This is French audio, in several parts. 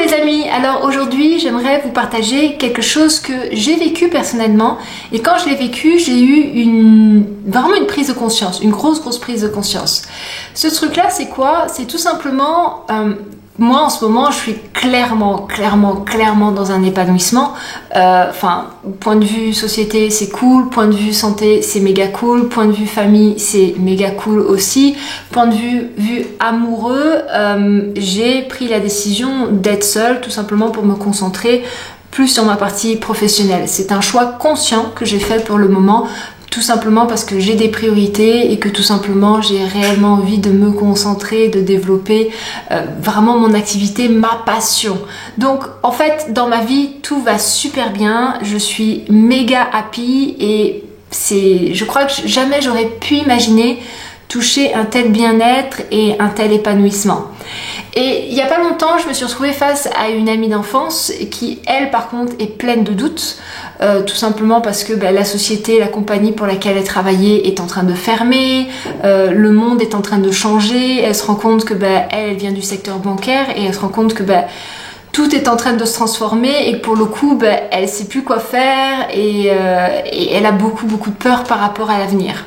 les amis, alors aujourd'hui j'aimerais vous partager quelque chose que j'ai vécu personnellement et quand je l'ai vécu j'ai eu vraiment une prise de conscience, une grosse prise de conscience. Ce truc là c'est quoi? C'est tout simplement, moi en ce moment je suis clairement dans un épanouissement, point de vue société c'est cool, point de vue santé c'est méga cool, point de vue famille c'est méga cool aussi, point de vue amoureux, j'ai pris la décision d'être seule tout simplement pour me concentrer plus sur ma partie professionnelle. C'est un choix conscient que j'ai fait pour le moment, tout simplement parce que j'ai des priorités et que tout simplement j'ai réellement envie de me concentrer, de développer vraiment mon activité, ma passion. Donc en fait dans ma vie tout va super bien, je suis méga happy et je crois que jamais j'aurais pu imaginer toucher un tel bien-être et un tel épanouissement. Et il n'y a pas longtemps, je me suis retrouvée face à une amie d'enfance qui, elle, par contre, est pleine de doutes, tout simplement parce que la société, la compagnie pour laquelle elle travaillait est en train de fermer, le monde est en train de changer, elle se rend compte que elle vient du secteur bancaire et elle se rend compte que tout est en train de se transformer et que pour le coup, elle sait plus quoi faire et elle a beaucoup de peur par rapport à l'avenir.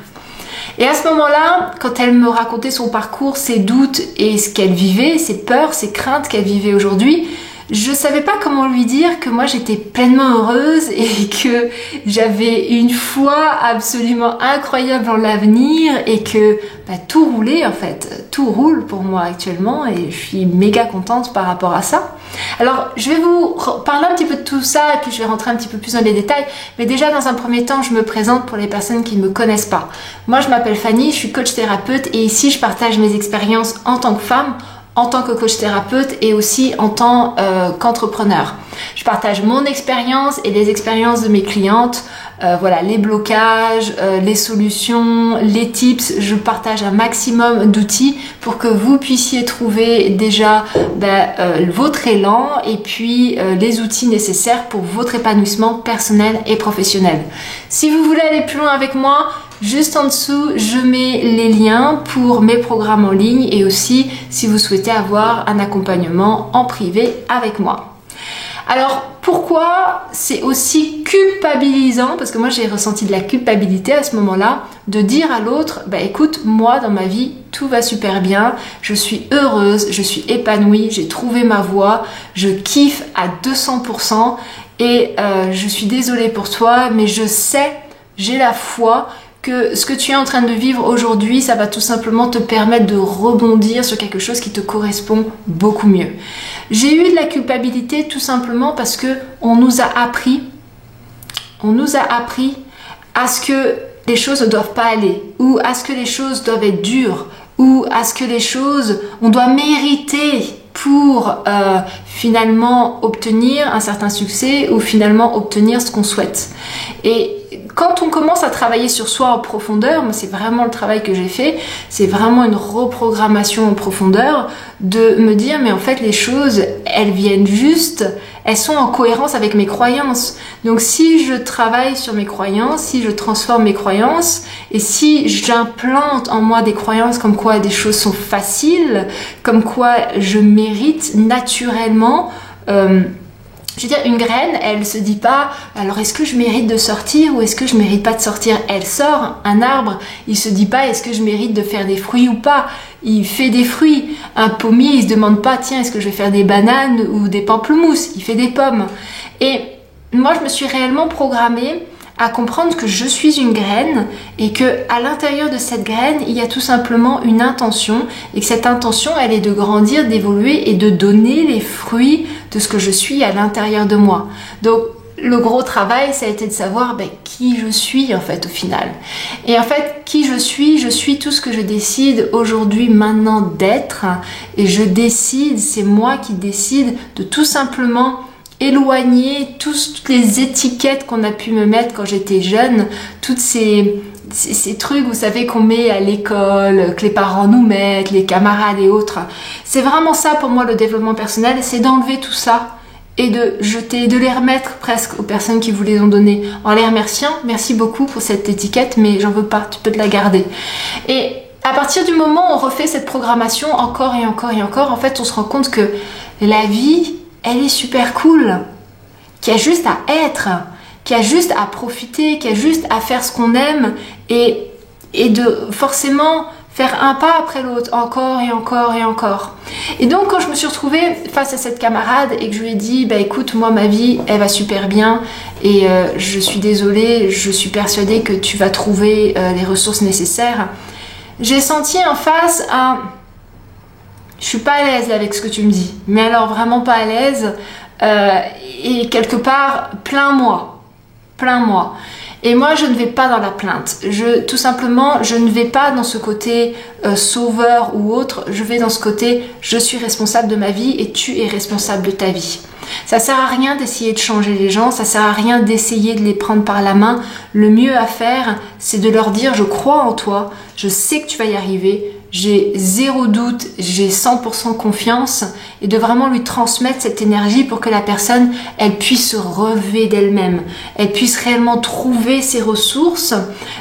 Et à ce moment-là, quand elle me racontait son parcours, ses doutes et ce qu'elle vivait, ses peurs, ses craintes qu'elle vivait aujourd'hui, je savais pas comment lui dire que moi j'étais pleinement heureuse et que j'avais une foi absolument incroyable en l'avenir et que tout roulait en fait, tout roule pour moi actuellement et je suis méga contente par rapport à ça. Alors je vais vous parler un petit peu de tout ça et puis je vais rentrer un petit peu plus dans les détails, mais déjà dans un premier temps je me présente pour les personnes qui ne me connaissent pas. Moi je m'appelle Fanny, je suis coach thérapeute et ici je partage mes expériences en tant que femme, en tant que coach thérapeute et aussi en tant qu'entrepreneur. Je partage mon expérience et les expériences de mes clientes, voilà, les blocages, les solutions, les tips. Je partage un maximum d'outils pour que vous puissiez trouver déjà votre élan et puis les outils nécessaires pour votre épanouissement personnel et professionnel. Si vous voulez aller plus loin avec moi, juste en dessous, je mets les liens pour mes programmes en ligne et aussi si vous souhaitez avoir un accompagnement en privé avec moi. Alors pourquoi c'est aussi culpabilisant, parce que moi j'ai ressenti de la culpabilité à ce moment-là, de dire à l'autre, écoute, moi dans ma vie tout va super bien, je suis heureuse, je suis épanouie, j'ai trouvé ma voie, je kiffe à 200% et je suis désolée pour toi, mais je sais, j'ai la foi que ce que tu es en train de vivre aujourd'hui, ça va tout simplement te permettre de rebondir sur quelque chose qui te correspond beaucoup mieux. J'ai eu de la culpabilité tout simplement parce que on nous a appris à ce que les choses ne doivent pas aller, ou à ce que les choses doivent être dures, ou à ce que les choses, on doit mériter pour finalement obtenir un certain succès ou finalement obtenir ce qu'on souhaite. Et quand on commence à travailler sur soi en profondeur, c'est vraiment le travail que j'ai fait, c'est vraiment une reprogrammation en profondeur de me dire mais en fait les choses elles viennent juste, elles sont en cohérence avec mes croyances. Donc si je travaille sur mes croyances, si je transforme mes croyances et si j'implante en moi des croyances comme quoi des choses sont faciles, comme quoi je mérite naturellement, je veux dire, une graine, elle se dit pas, alors est-ce que je mérite de sortir ou est-ce que je mérite pas de sortir? Elle sort. Un arbre, il se dit pas, est-ce que je mérite de faire des fruits ou pas? Il fait des fruits. Un pommier, il se demande pas, tiens, est-ce que je vais faire des bananes ou des pamplemousses? Il fait des pommes. Et moi, je me suis réellement programmée à comprendre que je suis une graine et que à l'intérieur de cette graine, il y a tout simplement une intention et que cette intention, elle est de grandir, d'évoluer et de donner les fruits de ce que je suis à l'intérieur de moi. Donc, le gros travail, ça a été de savoir qui je suis en fait au final. Et en fait, qui je suis tout ce que je décide aujourd'hui, maintenant d'être. Et je décide, c'est moi qui décide de tout simplement éloigner toutes les étiquettes qu'on a pu me mettre quand j'étais jeune, toutes ces trucs, vous savez, qu'on met à l'école, que les parents nous mettent, les camarades et autres. C'est vraiment ça pour moi le développement personnel, c'est d'enlever tout ça et de jeter, de les remettre presque aux personnes qui vous les ont données en les remerciant. Merci beaucoup pour cette étiquette, mais j'en veux pas, tu peux te la garder. Et à partir du moment où on refait cette programmation encore et encore et encore, en fait, on se rend compte que la vie, elle est super cool, qui a juste à être, qui a juste à profiter, qui a juste à faire ce qu'on aime et de forcément faire un pas après l'autre, encore et encore et encore. Et donc quand je me suis retrouvée face à cette camarade et que je lui ai dit bah écoute, moi ma vie elle va super bien et je suis désolée, je suis persuadée que tu vas trouver les ressources nécessaires, j'ai senti en face un je suis pas à l'aise avec ce que tu me dis, mais alors vraiment pas à l'aise et quelque part plains moi. Et moi, je ne vais pas dans la plainte. Tout simplement, je ne vais pas dans ce côté sauveur ou autre. Je vais dans ce côté, je suis responsable de ma vie et tu es responsable de ta vie. Ça sert à rien d'essayer de changer les gens. Ça sert à rien d'essayer de les prendre par la main. Le mieux à faire, c'est de leur dire, je crois en toi. Je sais que tu vas y arriver. J'ai zéro doute, j'ai 100% confiance et de vraiment lui transmettre cette énergie pour que la personne, elle puisse se relever d'elle-même, elle puisse réellement trouver ses ressources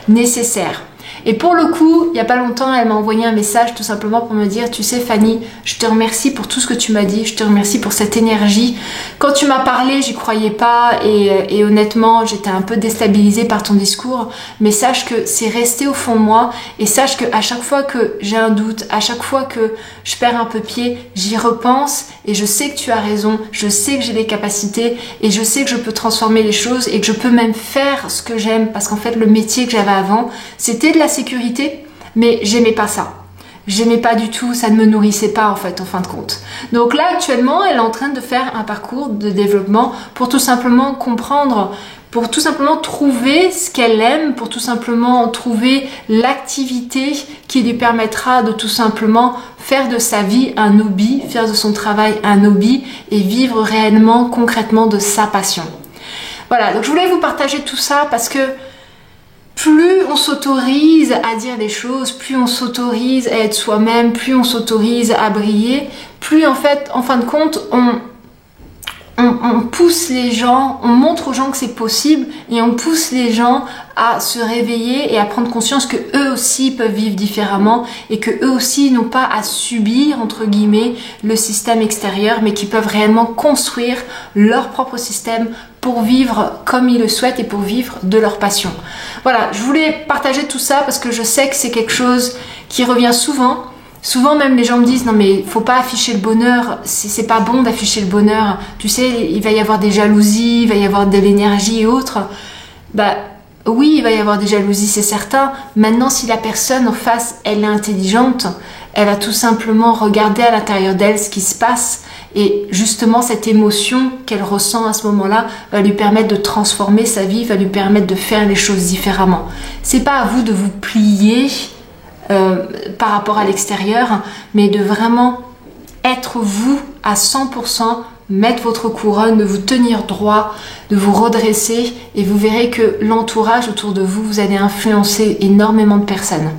nécessaires. Et pour le coup, il n'y a pas longtemps, elle m'a envoyé un message tout simplement pour me dire, tu sais Fanny, je te remercie pour tout ce que tu m'as dit, je te remercie pour cette énergie. Quand tu m'as parlé, j'y croyais pas et honnêtement, j'étais un peu déstabilisée par ton discours, mais sache que c'est resté au fond de moi et sache qu'à chaque fois que j'ai un doute, à chaque fois que je perds un peu pied, j'y repense et je sais que tu as raison, je sais que j'ai les capacités et je sais que je peux transformer les choses et que je peux même faire ce que j'aime parce qu'en fait, le métier que j'avais avant, c'était de la sécurité, mais j'aimais pas ça. J'aimais pas du tout, ça ne me nourrissait pas en fait, en fin de compte. Donc là, actuellement, elle est en train de faire un parcours de développement pour tout simplement comprendre, pour tout simplement trouver ce qu'elle aime, pour tout simplement trouver l'activité qui lui permettra de tout simplement faire de sa vie un hobby, faire de son travail un hobby et vivre réellement, concrètement de sa passion. Voilà, donc je voulais vous partager tout ça parce que plus on s'autorise à dire des choses, plus on s'autorise à être soi-même, plus on s'autorise à briller, plus en fait, en fin de compte, on pousse les gens, on montre aux gens que c'est possible et on pousse les gens à se réveiller et à prendre conscience que eux aussi peuvent vivre différemment et que eux aussi n'ont pas à subir entre guillemets le système extérieur, mais qui peuvent réellement construire leur propre système pour vivre comme ils le souhaitent et pour vivre de leur passion. Voilà, je voulais partager tout ça parce que je sais que c'est quelque chose qui revient souvent. Souvent même les gens me disent non mais faut pas afficher le bonheur, c'est pas bon d'afficher le bonheur, tu sais il va y avoir des jalousies, il va y avoir de l'énergie et autres. Bah oui il va y avoir des jalousies c'est certain, maintenant si la personne en face elle est intelligente, elle va tout simplement regarder à l'intérieur d'elle ce qui se passe et justement cette émotion qu'elle ressent à ce moment-là va lui permettre de transformer sa vie, va lui permettre de faire les choses différemment. C'est pas à vous de vous plier par rapport à l'extérieur, mais de vraiment être vous à 100%, mettre votre couronne, de vous tenir droit, de vous redresser et vous verrez que l'entourage autour de vous, vous allez influencer énormément de personnes.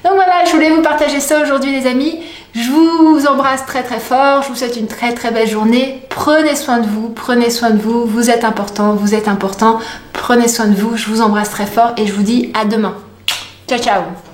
Donc voilà, je voulais vous partager ça aujourd'hui les amis. Je vous embrasse très très fort, je vous souhaite une très très belle journée. Prenez soin de vous, vous êtes important, prenez soin de vous, je vous embrasse très fort et je vous dis à demain. Ciao ciao.